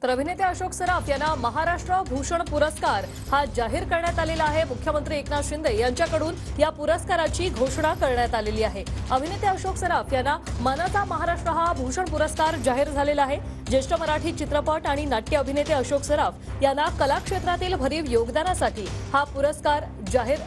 तर अभिनेते अशोक सराफ यांना महाराष्ट्र भूषण पुरस्कार हा जाहीर करण्यात आलेला आहे। मुख्यमंत्री एकनाथ शिंदे यांच्याकडून या पुरस्काराची घोषणा करण्यात आलेली आहे। अभिनेते अशोक सराफ यांना मानाचा महाराष्ट्र हा भूषण पुरस्कार जाहीर झालेला आहे। ज्येष्ठ मराठी चित्रपट आणि नाट्य अभिनेते अशोक सराफ यांना कला क्षेत्रातील भरीव योगदानासाठी हा पुरस्कार जाहीर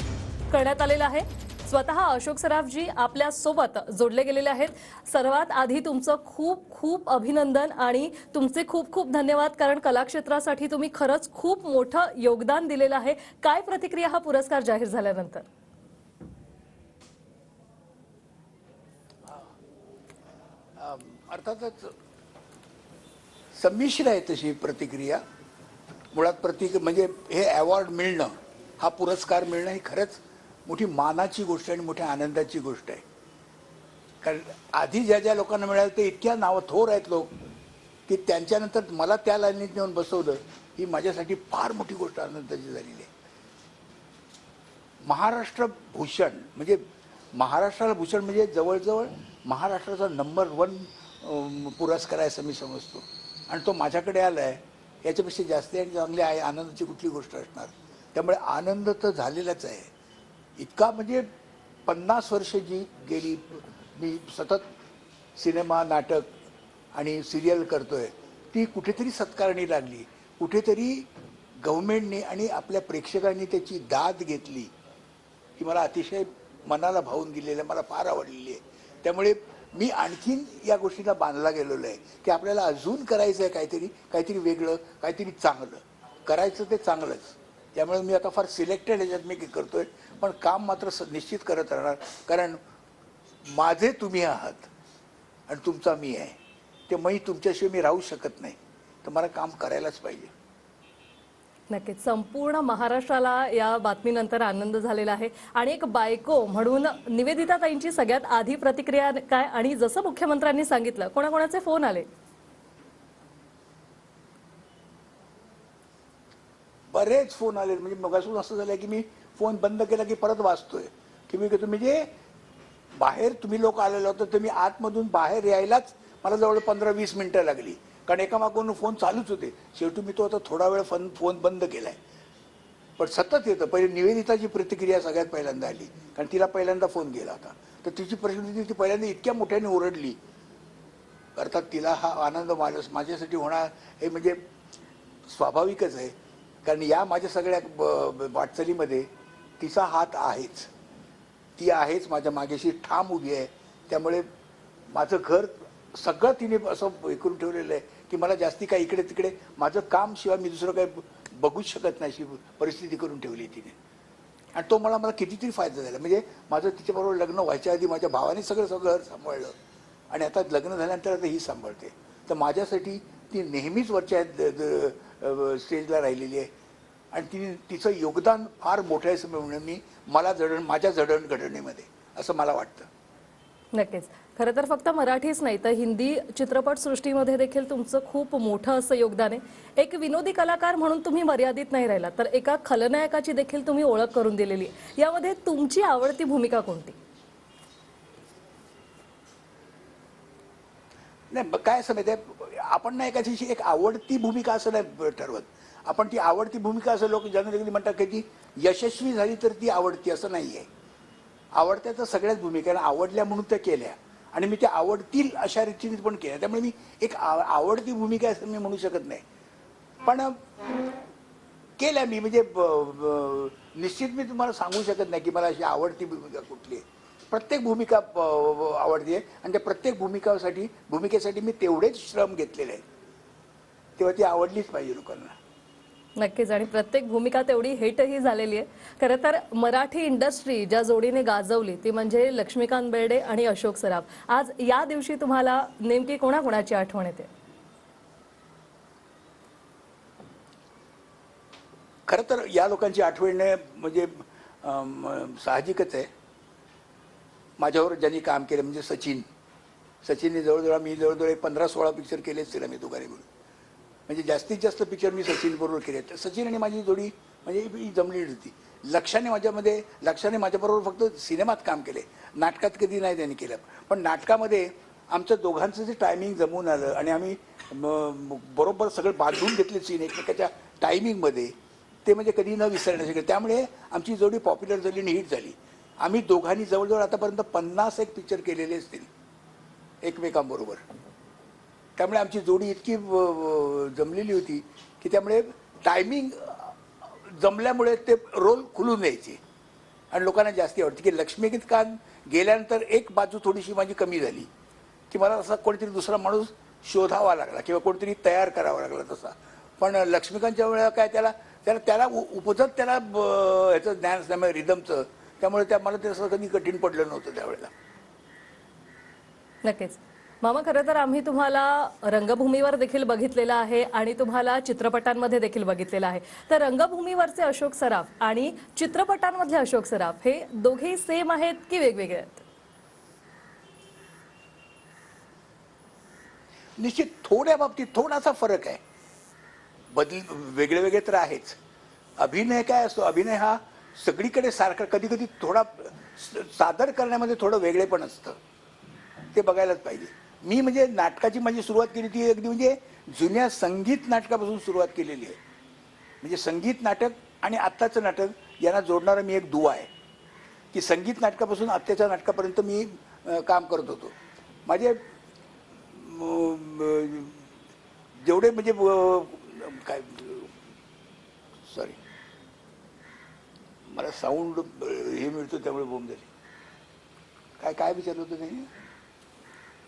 करण्यात आलेला आहे। स्वतः अशोक सराफजी आपल्या सोबत जोडले गेलेले आहेत। सर्वात आधी तुमचं खूप खूप अभिनंदन आणि तुमचे खूप खूप धन्यवाद, कारण कला क्षेत्रासाठी तुम्ही खरंच खूप मोठं योगदान दिलेलं आहे। काय प्रतिक्रिया हा पुरस्कार जाहीर झाल्यानंतर? अर्थातच संमिश्र आहे तशी प्रतिक्रिया। मुळात म्हणजे हे अवॉर्ड मिळणं, हा पुरस्कार मिळणं ही खरंच मोठी मानाची गोष्ट आणि मोठ्या आनंदाची गोष्ट आहे। कारण आधी ज्या ज्या लोकांना मिळालं ते इतक्या नावथोर आहेत लोक की त्यांच्यानंतर मला त्या लाईनीत नेऊन बसवलं, ही माझ्यासाठी फार मोठी गोष्ट आनंदाची झालेली आहे। महाराष्ट्र भूषण म्हणजे महाराष्ट्राला भूषण म्हणजे जवळजवळ महाराष्ट्राचा नंबर 1 पुरस्कार आहे असं मी समजतो। आणि तो माझ्याकडे आला आहे, याच्यापेक्षा जास्त आणि चांगली आहे आनंदाची कुठली गोष्ट असणार। त्यामुळे आनंद तर झालेलाच आहे। इतका म्हणजे 50 वर्ष जी गेली मी सतत सिनेमा, नाटक आणि सिरियल करतोय, ती कुठेतरी सत्कारणी लागली, कुठेतरी गव्हर्नमेंटने आणि आपल्या प्रेक्षकांनी त्याची दाद घेतली, ही मला अतिशय मनाला भावून गेलेलं आहे, मला फार आवडलेली आहे। त्यामुळे मी आणखीन या गोष्टीला बांधला गेलेलो आहे की आपल्याला अजून करायचं आहे काहीतरी, काहीतरी वेगळं, काहीतरी चांगलं करायचं, ते चांगलंच। त्यामुळे मी आता फार सिलेक्टेड ह्याच्यात मी करतोय, पण काम मात्र निश्चित करत राहणार। कारण माझे तुम्ही आहात आणि तुमचा मी आहे, ते मी तुमच्याशिवाय मी राहू शकत नाही, तर मला काम करायलाच पाहिजे। नक्कीच संपूर्ण महाराष्ट्राला या बातमीनंतर आनंद झालेला आहे। आणि एक बायको म्हणून निवेदिता ताईंची सगळ्यात आधी प्रतिक्रिया काय, आणि जसं मुख्यमंत्र्यांनी सांगितलं कोणाकोणाचे फोन आले? बरेच फोन आले, म्हणजे मगासून असं झालं की मी फोन बंद केला की परत वाचतोय की मी म्हणजे बाहेर तुम्ही लोक आलेले होते, तर मी आतमधून बाहेर यायलाच मला जवळ 15-20 मिनिटं लागली, कारण एकामागून फोन चालूच होते। शेवटी मी तो आता थोडा वेळ फोन बंद केलाय, पण सतत येतं। पहिले निवेदिताची प्रतिक्रिया सगळ्यात पहिल्यांदा आली, कारण तिला पहिल्यांदा फोन गेला होता, तर तिची प्रतिक्रिया ती पहिल्यांदा इतक्या मोठ्याने ओरडली। अर्थात तिला हा आनंद माझ्यासाठी होणार हे म्हणजे स्वाभाविकच आहे, कारण या माझ्या सगळ्या वाटचालीमध्ये तिचा हात आहेच, ती आहेच माझ्या मागेशी ठाम उभी आहे। त्यामुळे माझं घर सगळं तिने असं हे करून ठेवलेलं आहे की मला जास्ती काय इकडे तिकडे माझं काम शिवाय मी दुसरं काही बघूच शकत नाही अशी परिस्थिती करून ठेवली तिने। आणि तो मला कितीतरी फायदा झाला। म्हणजे माझं तिच्याबरोबर लग्न व्हायच्या आधी माझ्या भावाने सगळं घर सांभाळलं, आणि आता लग्न झाल्यानंतर आता ही सांभाळते, तर माझ्यासाठी ती नेहमीच वरच्या स्टेजला राहिलेली आहे। आणि तिचं योगदान फार मोठं आहे असं म्हणून मी माझ्या जडणघडणीमध्ये असं मला वाटतं। नक्कीच, खरं तर फक्त मराठीच नाही तर हिंदी चित्रपट सृष्टीमध्ये देखील तुमचं खूप मोठं असं योगदान आहे। एक विनोदी कलाकार म्हणून तुम्ही मर्यादित नाही राहिला, तर एका खलनायकाची देखील तुम्ही ओळख करून दिलेली आहे। यामध्ये तुमची आवडती भूमिका कोणती? नाही, काय असं माहिती आहे, आपण ना एखादी एक आवडती भूमिका असं नाही ठरवत आपण। ती आवडती भूमिका असं लोक जनरली म्हणतात की ती यशस्वी झाली तर ती आवडती, असं नाही आहे। आवडत्या तर सगळ्याच भूमिका आवडल्या म्हणून त्या केल्या, आणि मी त्या आवडतील अशा रीतीने पण केल्या। त्यामुळे मी एक आवडती भूमिका असं मी म्हणू शकत नाही, पण केल्या मी। म्हणजे निश्चित मी तुम्हाला सांगू शकत नाही की मला अशी आवडती भूमिका कुठली आहे। प्रत्येक भूमिका आवडते आहे, आणि त्या प्रत्येक भूमिकेसाठी मी तेवढेच श्रम घेतलेले आहेत, तेव्हा ती आवडलीच पाहिजे लोकांना। नक्कीच, आणि प्रत्येक भूमिका तेवढी हिटही झालेली आहे। खरं तर मराठी इंडस्ट्री ज्या जोडीने गाजवली ती म्हणजे लक्ष्मीकांत बेर्डे आणि अशोक सराफ। आज या दिवशी तुम्हाला नेमकी कोणाकोणाची आठवण येते? खरं तर या लोकांची आठवण म्हणजे साहजिकच आहे। माझ्यावर ज्यांनी काम केलं म्हणजे सचिनने जवळजवळ 15-16 पिक्चर केले असतील आम्ही दोघांनी मिळून। म्हणजे जास्तीत जास्त पिक्चर मी सचिन बरोबर केले। सचिन आणि माझी जोडी म्हणजे ही जमली होती। लक्षाने माझ्याबरोबर फक्त सिनेमात काम केले, नाटकात कधी नाही त्यांनी केलं। पण नाटकामध्ये आमचं दोघांचं जे टायमिंग जमून आलं आणि आम्ही बरोबर सगळं बांधून घेतले सीन एकमेकाच्या टायमिंगमध्ये, ते म्हणजे कधी न विसरण्यासारखे. त्यामुळे आमची जोडी पॉप्युलर झाली आणि हिट झाली. आम्ही दोघांनी जवळजवळ आतापर्यंत 50 एक पिक्चर केलेले असतील एकमेकांबरोबर. त्यामुळे आमची जोडी इतकी जमलेली होती की त्यामुळे टायमिंग जमल्यामुळे ते रोल खुलून द्यायचे आणि लोकांना जास्ती आवडते. की लक्ष्मीकांत गेल्यानंतर एक बाजू थोडीशी माझी कमी झाली की मला असा कोणीतरी दुसरा माणूस शोधावा लागला किंवा कोणीतरी तयार करावा लागला तसा. पण लक्ष्मीकांतच्या वेळेला काय त्याला त्याला त्याला उपजत त्याला ह्याचं ज्ञान असल्यामुळे रिदमचं, त्यामुळे त्या मला ते असं कधी कठीण पडलं नव्हतं त्यावेळेला. नक्कीच मामा, खरं तर आम्ही तुम्हाला रंगभूमीवर देखील बघितलेलं आहे आणि तुम्हाला चित्रपटांमध्ये देखील बघितलेलं आहे. तर रंगभूमीवरचे अशोक सराफ आणि चित्रपटांमधले अशोक सराफ हे दोघेही सेम आहेत की वेगवेगळे आहेत? निश्चित थोड्या बाबतीत थोडासा फरक आहे. वेगळे वेगळे तर आहेच. अभिनय काय असतो, अभिनय हा सगळीकडे सारखा, कधी कधी थोडा सादर करण्यामध्ये थोडं वेगळेपण असतं, ते बघायलाच पाहिजे. मी म्हणजे नाटकाची माझी सुरुवात केली ती अगदी म्हणजे जुन्या संगीत नाटकापासून सुरुवात केलेली आहे. म्हणजे संगीत नाटक आणि आत्ताचं नाटक यांना जोडणारा मी एक दुवा आहे की संगीत नाटकापासून आत्ताच्या नाटकापर्यंत मी काम करत होतो. माझे जेवढे म्हणजे काय, सॉरी मला साऊंड हे मिळतो त्यामुळे बोंब झाली. काय काय विचारलं होतं नाही?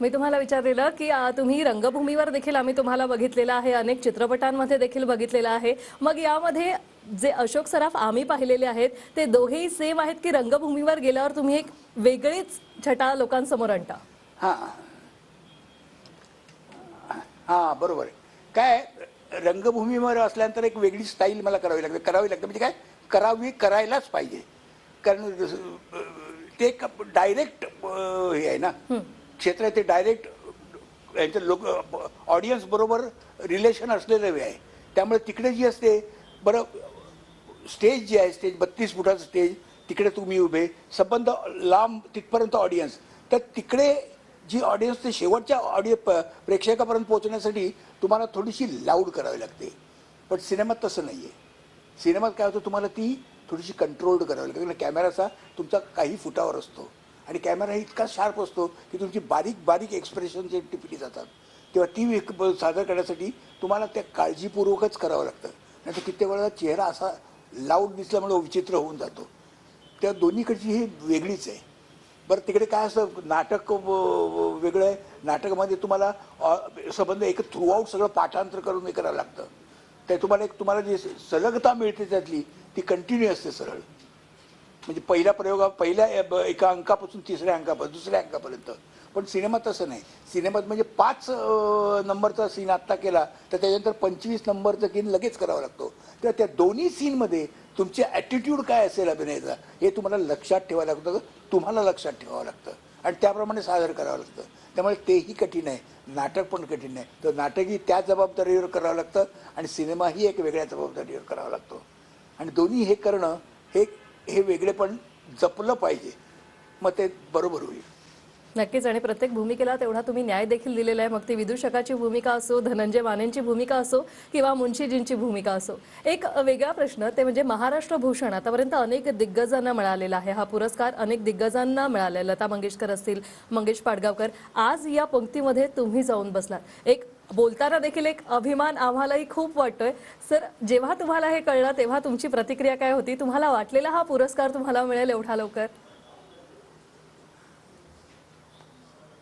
मी तुम्हाला विचारलेलं की तुम्ही रंगभूमीवर देखील आम्ही तुम्हाला बघितलेलं आहे, अनेक चित्रपटांमध्ये देखील बघितलेलं आहे. मग यामध्ये जे अशोक सराफ आम्ही पाहिलेले आहेत ते दोघेही सेम आहेत की रंगभूमीवर गेल्यावर तुम्ही एक वेगळीच छटा लोकांसमोर आणता? हां हां बरोबर आहे. काय रंगभूमीवर असल्यानंतर एक वेगळी स्टाईल मला करावी लागते म्हणजे काय करायलाच पाहिजे. कारण ते डायरेक्ट हे आहे ना क्षेत्र आहे, ते डायरेक्ट यांचं लोक ऑडियन्स बरोबर रिलेशन असलेलं वे आहे. त्यामुळे तिकडे जी असते बरं स्टेज जी आहे, स्टेज 32 फुटाचं स्टेज, तिकडे तुम्ही उभे, संबंध लांब तिथपर्यंत ऑडियन्स, तर तिकडे जी ऑडियन्स ते शेवटच्या प्रेक्षकापर्यंत पोहोचण्यासाठी तुम्हाला थोडीशी लाऊड करावी लागते. पण सिनेमात तसं नाही आहे. सिनेमात काय होतं, तुम्हाला ती थोडीशी कंट्रोल्ड करावी लागते. कॅमेराचा तुमचा काही फुटावर असतो आणि कॅमेरा इतका शार्प असतो की तुमची बारीक बारीक एक्सप्रेशन जे टिपली जातात, तेव्हा ती सादर करण्यासाठी तुम्हाला त्या काळजीपूर्वकच करावं लागतं. नाही तर कित्येक वेळेला चेहरा असा लाऊड दिसल्यामुळे विचित्र होऊन जातो. त्या दोन्हीकडची ही वेगळीच आहे. बरं तिकडे काय असतं, नाटक वेगळं आहे. नाटकामध्ये तुम्हाला संबंध एक थ्रूआउट सगळं पाठांतर करून हे करावं लागतं. ते तुम्हाला जी सलगता मिळते त्यातली ती कंटिन्यू असते सरळ. म्हणजे पहिल्या एका अंकापासून तिसऱ्या अंकापर्यंत, दुसऱ्या अंकापर्यंत. पण सिनेमात तसं नाही. सिनेमात म्हणजे 5 नंबरचा सीन आत्ता केला तर त्याच्यानंतर 25 नंबरचा सीन लगेच करावा लागतो. तर त्या दोन्ही सीनमध्ये तुमचे ॲटिट्यूड काय असेल अभिनयाचा हे तुम्हाला लक्षात ठेवावं लागतं, तुम्हाला लक्षात ठेवावं लागतं आणि त्याप्रमाणे सादर करावं लागतं. त्यामुळे तेही कठीण आहे, नाटक पण कठीण आहे. तर नाटकही त्या जबाबदारीवर करावं लागतं आणि सिनेमाही एक वेगळ्या जबाबदारीवर करावा लागतो. आणि दोन्ही हे करणं हे वेगळेपण जपलं पाहिजे, मग ते बरोबर होईल. नक्कीच. आणि प्रत्येक भूमिकेला तेवढा तुम्ही न्याय देखील दिलेला आहे. मग ती विदूषकाची भूमिका असो, धनंजय मानेंची भूमिका असो किंवा मुन्शीजींची भूमिका असो. एक वेगळा प्रश्न ते म्हणजे महाराष्ट्र भूषण आतापर्यंत अनेक दिग्गजांना मिळालेला आहे. हा पुरस्कार अनेक दिग्गजांना मिळाला. लता मंगेशकर असतील, मंगेश पाडगावकर. आज या पंक्तीमध्ये तुम्ही जाऊन बसलात. एक बोलताना देखील एक अभिमान आम्हालाही खूप वाटतोय. सर, जेव्हा तुम्हाला हे कळलं तेव्हा तुमची प्रतिक्रिया काय होती? तुम्हाला वाटलेला हा पुरस्कार तुम्हाला मिळेल एवढा लवकर?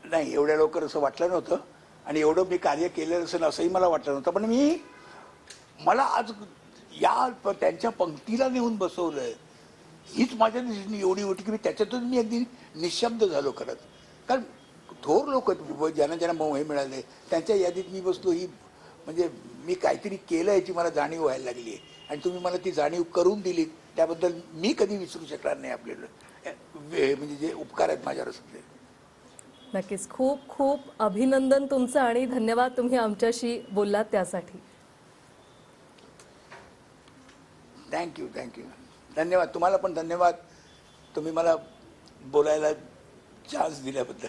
नाही, एवढ्या लवकर असं वाटलं नव्हतं आणि एवढं मी कार्य केलेलं असेल असंही मला वाटलं नव्हतं. पण मला आज त्यांच्या पंक्तीला नेऊन बसवलंय हीच माझ्या दृष्टीने एवढी होती की त्याच्यातून मी अगदी निशब्द झालो खरंच. कारण थोर लोक ज्यांना ज्यांना हे मिळाले त्यांच्या यादीत मी बसलो, ही म्हणजे मी काहीतरी केलं याची मला जाणीव व्हायला लागली आहे आणि तुम्ही मला ती जाणीव करून दिली त्याबद्दल मी कधी विसरू शकणार नाही आपल्याला. म्हणजे जे उपकार आहेत माझ्यावर असले. नक्कीच. खूप खूप अभिनंदन तुमचं आणि धन्यवाद तुम्ही आमच्याशी बोललात त्यासाठी. थँक्यू. धन्यवाद. तुम्हाला पण धन्यवाद, तुम्ही मला बोलायला चान्स दिल्याबद्दल.